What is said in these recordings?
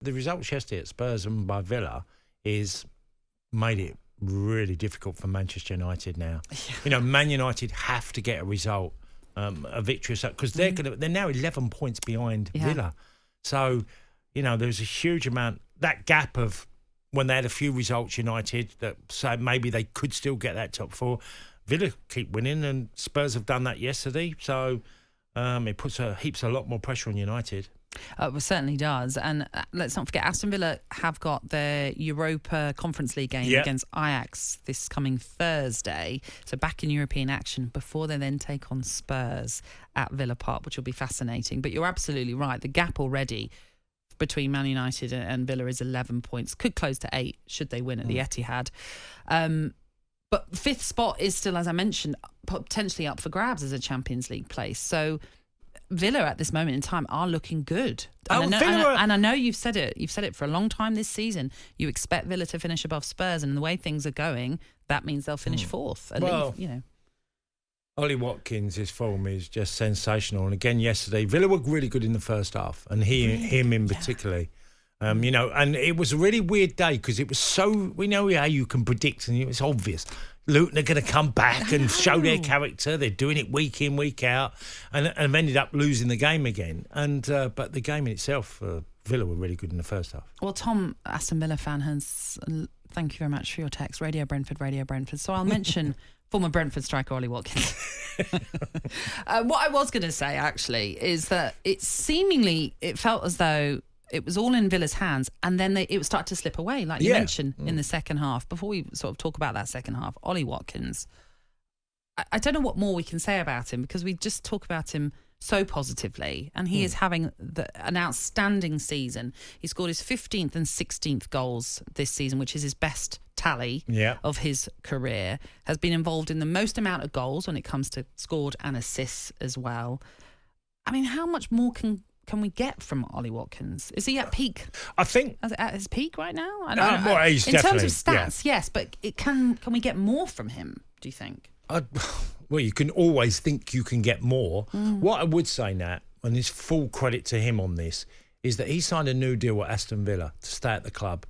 the results yesterday at Spurs and by Villa is made it really difficult for Manchester United now. Yeah. Man United have to get a result, a victory, because they're now 11 points behind Villa. So, there's a huge amount, that gap of when they had a few results, United, that say maybe they could still get that top four. Villa keep winning, and Spurs have done that yesterday. So it puts heaps a lot more pressure on United. It certainly does. And let's not forget, Aston Villa have got their Europa Conference League game against Ajax this coming Thursday. So back in European action before they then take on Spurs at Villa Park, which will be fascinating. But you're absolutely right. The gap already between Man United and Villa is 11 points. Could close to 8 should they win at the Etihad. But fifth spot is still, as I mentioned, potentially up for grabs as a Champions League place. So Villa at this moment in time are looking good. And I know you've said it. You've said it for a long time this season. You expect Villa to finish above Spurs, and the way things are going, that means they'll finish fourth. Ollie Watkins, his form is just sensational. And again, yesterday, Villa were really good in the first half, and him in particular. And it was a really weird day because it was so, we know how you can predict, and it's obvious. Luton are going to come back and show their character. They're doing it week in, week out, and ended up losing the game again. And but the game in itself, Villa were really good in the first half. Well, Tom, Aston Villa fan, thank you very much for your text. Radio Brentford. So I'll mention former Brentford striker Ollie Watkins. What I was going to say, actually, is that it felt as though it was all in Villa's hands, and then it would start to slip away, like you mentioned, in the second half. Before we sort of talk about that second half, Ollie Watkins, I don't know what more we can say about him, because we just talk about him so positively, and he is having an outstanding season. He scored his 15th and 16th goals this season, which is his best tally of his career. Has been involved in the most amount of goals when it comes to scored and assists as well. I mean, how much more can we get from Ollie Watkins? Is he at peak? I think at his peak right now. I don't know. He's in terms of stats, yes, but can we get more from him? Do you think? Well, you can always think you can get more. What I would say, Nat, and it's full credit to him on this, is that he signed a new deal at Aston Villa to stay at the club,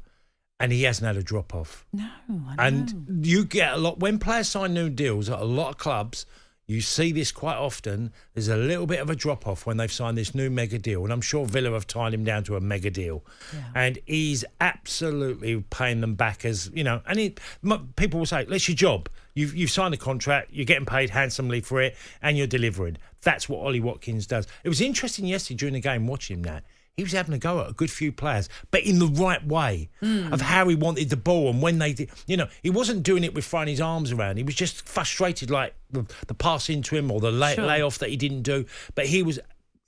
and he hasn't had a drop off. No, I know. And you get a lot when players sign new deals at a lot of clubs. You see this quite often. There's a little bit of a drop-off when they've signed this new mega deal. And I'm sure Villa have tied him down to a mega deal. Yeah. And he's absolutely paying them back as, and people will say, that's your job. You've signed a contract, you're getting paid handsomely for it, and you're delivering. That's what Ollie Watkins does. It was interesting yesterday during the game watching him, Nat. He was having a go at a good few players, but in the right way of how he wanted the ball and when they did. He wasn't doing it with throwing his arms around. He was just frustrated, like the pass into him or the layoff that he didn't do. But he was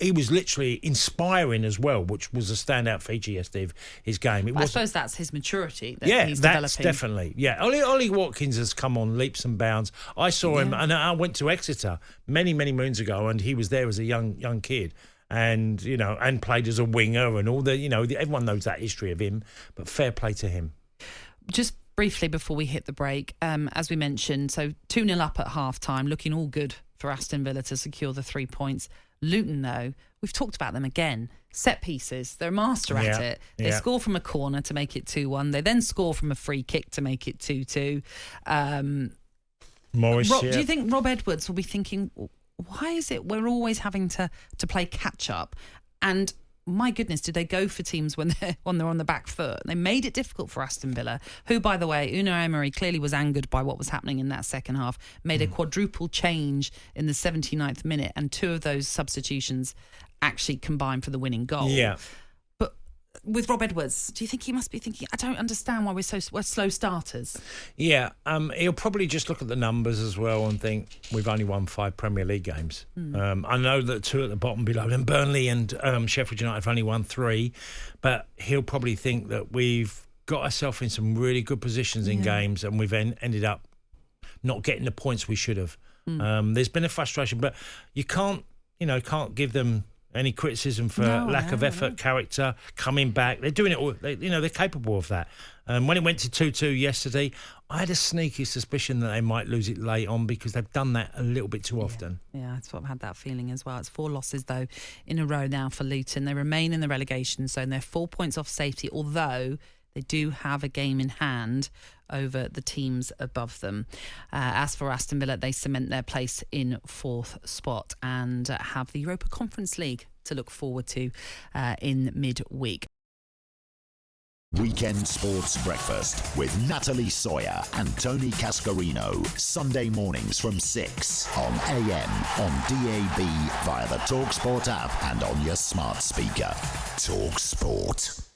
literally inspiring as well, which was a standout feature yesterday of his game. I suppose that's his maturity that he's developing. That's definitely. Yeah, Ollie Watkins has come on leaps and bounds. I saw him, and I went to Exeter many, many moons ago, and he was there as a young kid. And, and played as a winger and all everyone knows that history of him, but fair play to him. Just briefly before we hit the break, as we mentioned, so 2-0 up at half-time, looking all good for Aston Villa to secure the 3 points. Luton, though, we've talked about them again. Set pieces, they're a master at it. They score from a corner to make it 2-1. They then score from a free kick to make it 2-2. Morris, do you think Rob Edwards will be thinking, why is it we're always having to play catch up? And my goodness, did they go for teams when they're on the back foot? They made it difficult for Aston Villa, who, by the way, Unai Emery clearly was angered by what was happening in that second half, made a quadruple change in the 79th minute, and 2 of those substitutions actually combined for the winning goal. Yeah. With Rob Edwards, do you think he must be thinking, I don't understand why we're slow starters? Yeah, he'll probably just look at the numbers as well and think, we've only won 5 Premier League games. I know that 2 at the bottom below them, Burnley and Sheffield United, have only won 3, but he'll probably think that we've got ourselves in some really good positions in games, and we've ended up not getting the points we should have. There's been a frustration, but you can't give them Any criticism for lack of effort, character, coming back? They're doing it all. They're capable of that. When it went to 2-2 yesterday, I had a sneaky suspicion that they might lose it late on because they've done that a little bit too often. Yeah, that's what I've had that feeling as well. It's 4 losses, though, in a row now for Luton. They remain in the relegation zone. They're 4 points off safety, although they do have a game in hand over the teams above them. As for Aston Villa, they cement their place in 4th spot and have the Europa Conference League to look forward to in midweek. Weekend Sports Breakfast with Natalie Sawyer and Tony Cascarino. Sunday mornings from 6 on AM, on DAB, via the talkSPORT app and on your smart speaker. talkSPORT.